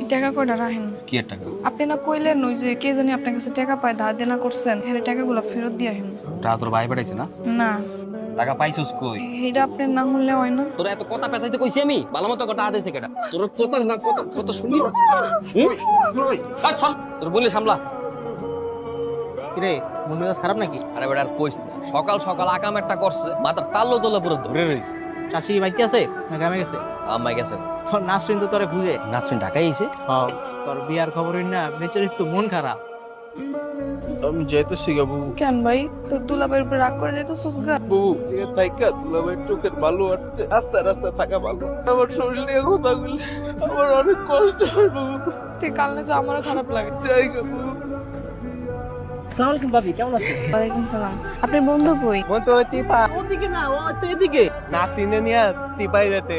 এই টাকা কয়টা রাখেন? কি এর টাকা? আপনি না কইলেন ওই যে কে জানি আপনার কাছে টাকা পায় ধার দেনা করছেন, হেরে টাকাগুলো ফেরত দিয়ে আসেন। টাকা তোর ভাই পাঠাইছে না? না, টাকা পাইছিস কই? এটা আপনার না হলে হয় না। তোরা এত কথা পেঁচাইতে কইছি আমি ভালো মতো কথা আদেছে কেটা তোর কথা না কথা কথা শুনি আচ্ছা তোর বলে সামলা কিরে মন মেজাজ খারাপ নাকি? আরে বেটা আর কইস না। সকাল সকাল আকাম একটা করছে মাথার তাল্লো তোলা পুরো ধরে রইছে চাচি বাড়িতে আছে না গ্রামে গেছে? আম্মাই গেছে তোর নাসরিন তো তোরে খুঁজে। নাসরিন ঢাকায় এসে তোর বিয়ার খবরই না বেচারির তো মন খারাপ। আমি যাইতেছি গা বাবু। কেন ভাই, তোর দুলাভাইয়ের উপর রাগ করে যেত সুসগা? বাবু ঠিক থাইকা দুলাভাই চোখের ভালো আসছে, রাস্তায় রাস্তায় থাকা ভালো। আমার শরীর নিয়ে কথা বললে আমার অনেক কষ্ট হয় বাবু। তুই কাল না, আমারও খারাপ লাগে। যাই গা বাবু। আসসালামু আলাইকুম ভাবি, কেমন আছেন? ওয়ালাইকুম সালাম। আপনার বন্ধু কই? মন তো টিপা ওদিকে না, ও তো এদিকে। নাতিনে নিয়ে টিপাই যেতে